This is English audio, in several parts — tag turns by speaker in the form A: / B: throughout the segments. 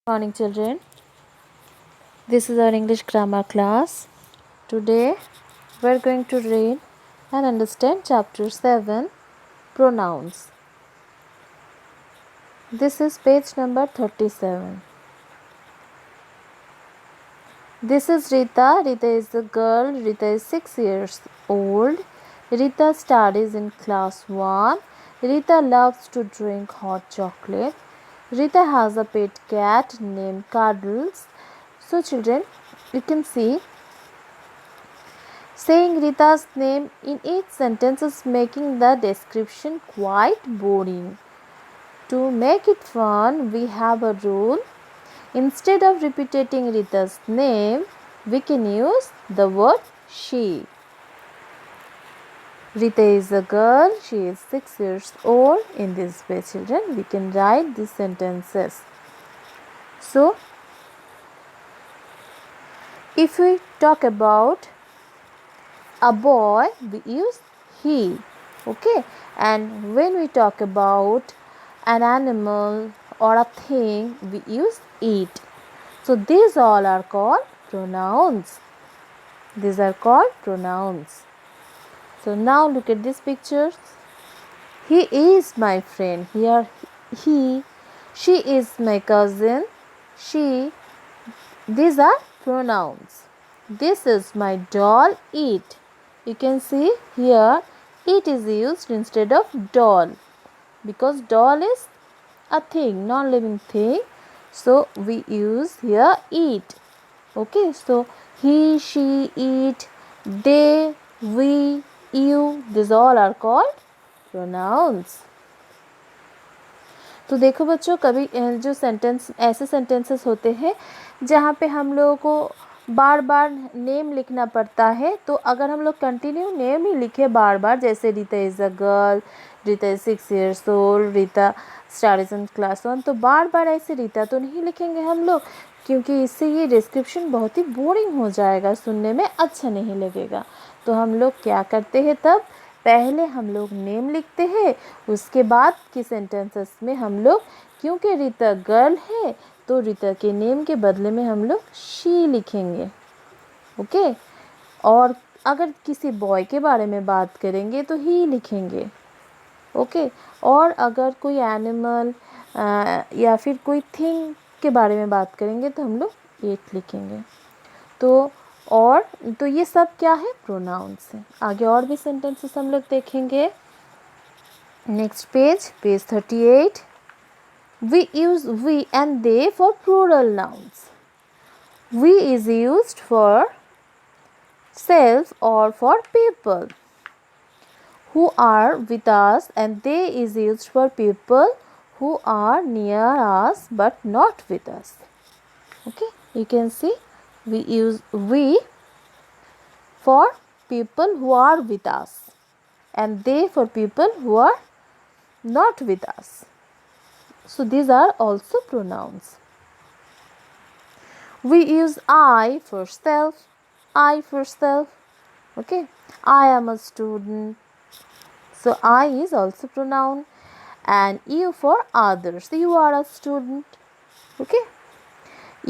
A: Morning, children. This is our English grammar class. Today we're going to read and understand chapter 7, pronouns. This is page number 37. This is Rita. Rita is a girl. Rita is 6 years old. Rita studies in class 1. Rita loves to drink hot chocolate. Rita has a pet cat named Cuddles. So children, you can see saying Rita's name in each sentence is making the description quite boring. To make it fun, we have a rule. Instead of repeating Rita's name, we can use the word she. Rita is a girl. She is 6 years old. In this way, children, we can write these sentences. So, if we talk about a boy, we use he. Okay, and when we talk about an animal or a thing, we use it. So these all are called pronouns. These are called pronouns. So now look at these pictures. He is my friend. Here he, she is my cousin, she. These are pronouns. This is my doll, it. You can see here it is used instead of doll because doll is a thing, non-living thing. So we use here it. Okay, so he, she, it, they, we, you, these all are called pronouns. तो देखो बच्चों, कभी जो sentence ऐसे sentences होते हैं जहाँ पे हम लोगों को बार बार नेम लिखना पड़ता है, तो अगर हम लोग कंटिन्यू नेम ही लिखे बार बार, जैसे Rita is a girl, Rita is 6 years old, Rita studies in class 1, तो बार बार ऐसे रीता तो नहीं लिखेंगे हम लोग, क्योंकि इससे ये डिस्क्रिप्शन बहुत ही बोरिंग हो जाएगा, सुनने में अच्छा नहीं लगेगा। तो हम लोग क्या करते हैं, तब पहले हम लोग नेम लिखते हैं, उसके बाद के सेंटेंसेस में हम लोग, क्योंकि रीता गर्ल है तो रीता के नेम के बदले में हम लोग शी लिखेंगे। ओके, और अगर किसी बॉय के बारे में बात करेंगे तो ही लिखेंगे। ओके, और अगर कोई एनिमल या फिर कोई थिंग के बारे में बात करेंगे तो हम लोग इट लिखेंगे। तो ये सब क्या है, प्रोनाउंस है। आगे और भी सेंटेंसेस हम लोग देखेंगे। Next page 38। We use we and they for plural nouns. We is used for self or for people who are with us, and they is used for people who are near us but not with us. Okay, you can see we use we for people who are with us and they for people who are not with us. So these are also pronouns. We use I for self, I for self. Okay, I am a student, so I is also pronoun, and you for others, you are a student. Okay,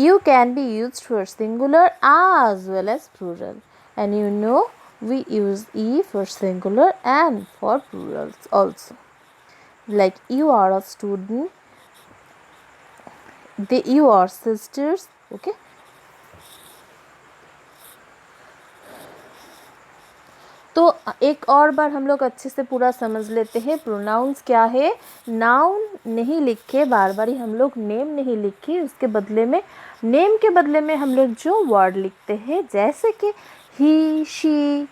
A: you can be used for singular as well as plural, and you know we use e for singular and for plurals also. Like you are a student, you are sisters. Okay, तो एक और बार हम लोग अच्छे से पूरा समझ लेते हैं प्रोनाउंस क्या है। नाउन नहीं लिखे, बार बार ही हम लोग नेम नहीं लिखे, उसके बदले में नेम के बदले में हम लोग जो वर्ड लिखते हैं, जैसे कि he, she,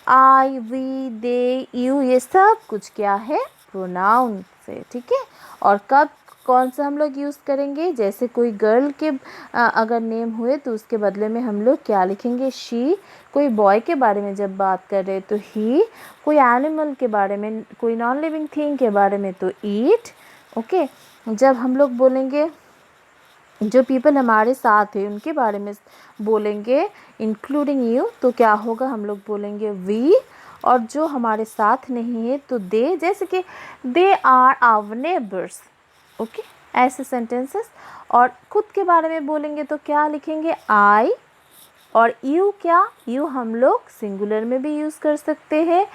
A: I, we, they, you, ये सब कुछ क्या है, प्रोनाउन से। ठीक है, और कब कौन सा हम लोग यूज़ करेंगे, जैसे कोई गर्ल के अगर नेम हुए तो उसके बदले में हम लोग क्या लिखेंगे, शी। कोई बॉय के बारे में जब बात कर रहे तो ही, कोई एनिमल के बारे में, कोई नॉन लिविंग थिंग के बारे में तो ईट। ओके, जब हम लोग बोलेंगे जो पीपल हमारे साथ हैं उनके बारे में बोलेंगे इंक्लूडिंग यू, तो क्या होगा, हम लोग बोलेंगे वी। और जो हमारे साथ नहीं है तो दे, जैसे कि they are our neighbours. Okay, ऐसे सेंटेंसेस। और खुद के बारे में बोलेंगे तो क्या लिखेंगे, आई। और यू, क्या यू हम लोग सिंगुलर में भी यूज़ कर सकते हैं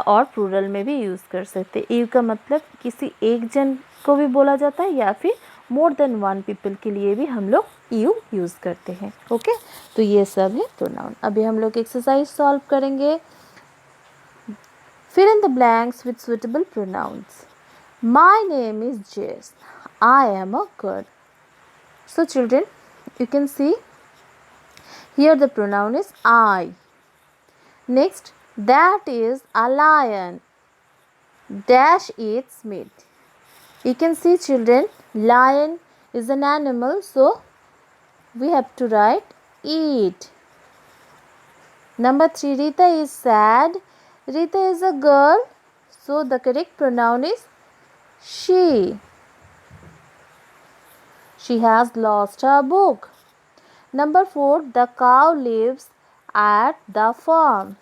A: और प्लूरल में भी यूज़ कर सकते हैं। यू का मतलब किसी एक जन को भी बोला जाता है या फिर मोर देन वन पीपल के लिए भी हम लोग यू यूज़ करते हैं। ओके, तो ये सब है प्रोनाउन। अभी हम लोग एक्सरसाइज सॉल्व करेंगे। Fill in the blanks with suitable pronouns. My name is Jess. I am a girl. So children, you can see here the pronoun is I. Next, that is a lion. Dash eats meat. You can see children, lion is an animal, so we have to write eat. Number 3, Rita is sad. Rita is a girl, so the correct pronoun is she. She has lost her book. Number 4, the cow lives at the farm.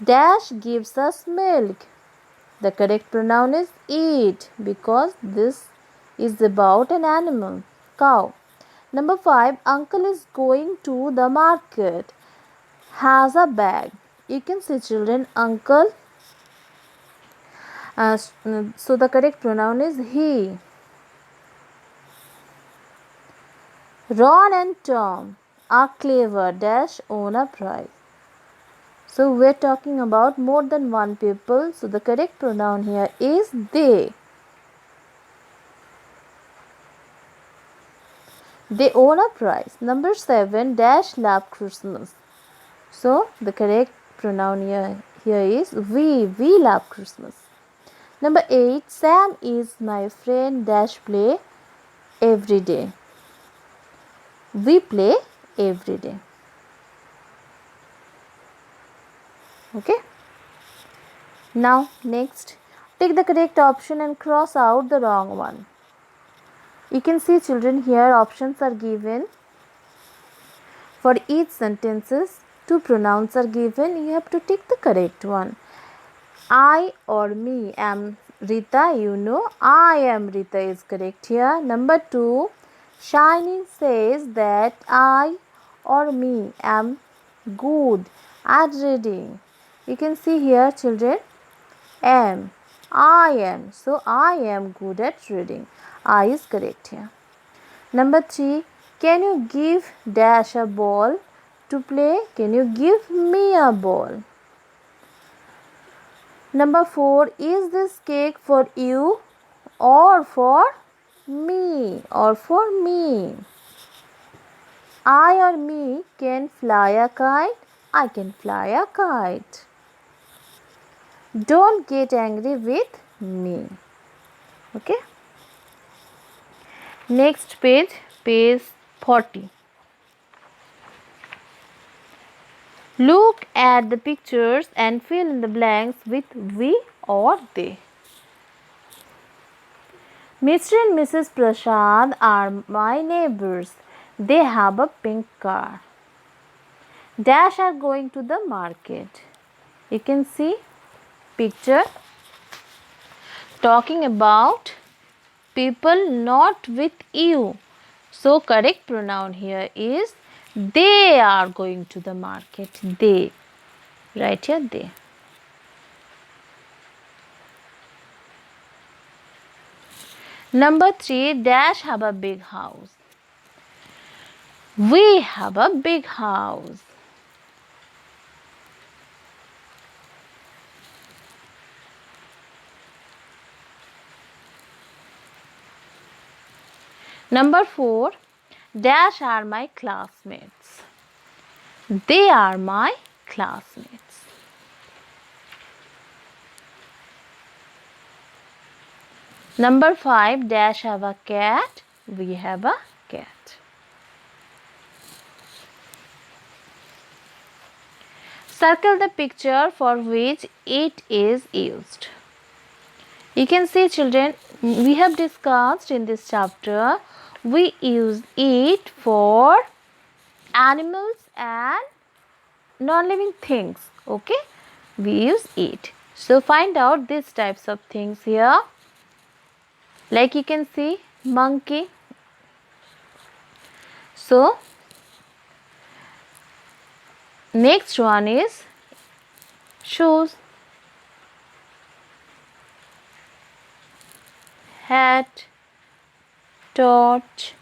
A: Dash gives us milk. The correct pronoun is eat because this is about an animal, cow. Number 5, uncle is going to the market. Has a bag. You can see children, uncle. So the correct pronoun is he. Ron and Tom are clever. Dash own a prize. So we're talking about more than one people. So the correct pronoun here is they. They own a prize. Number 7, Dash love Christmas. So the correct pronoun here is we. We love Christmas. Number 8, Sam is my friend. Dash play every day. We play every day. Okay. Now next, take the correct option and cross out the wrong one. You can see children, here options are given. For each sentences, 2 pronouns are given. You have to take the correct one. I or me am Rita. You know, I am Rita is correct here. Number 2, Shiny says that I or me am good at reading. You can see here children, am. I am. So I am good at reading. I is correct here. Number 3, can you give Dash a ball to play? Can you give me a ball? Number 4, is this cake for you or for me? Or for me? I or me can fly a kite. I can fly a kite. Don't get angry with me. Okay. Next page, page 40. Look at the pictures and fill in the blanks with we or they. Mr. and Mrs. Prasad are my neighbors. They have a pink car. Dash are going to the market. You can see picture talking about people not with you. So correct pronoun here is they are going to the market. They. Right here, they. Number 3, Dash have a big house. We have a big house. Number 4, Dash are my classmates. They are my classmates. Number 5, Dash have a cat. We have a cat. Circle the picture for which it is used. You can see children, we have discussed in this chapter, we use it for animals and non-living things. Okay, we use it. So find out these types of things here. Like you can see monkey. So next one is shoes, hat, torch,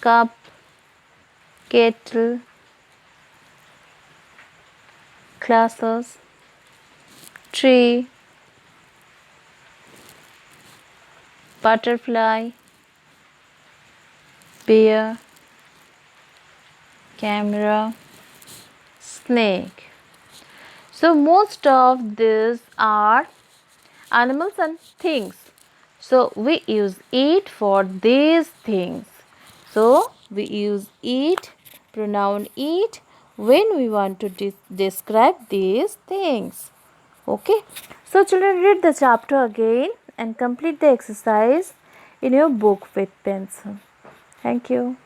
A: cup, kettle, glasses, tree, butterfly, bear, camera, snake. So most of these are animals and things. So we use it for these things. So we use it, pronoun it, when we want to describe these things. Okay. So children, read the chapter again and complete the exercise in your book with pencil. Thank you.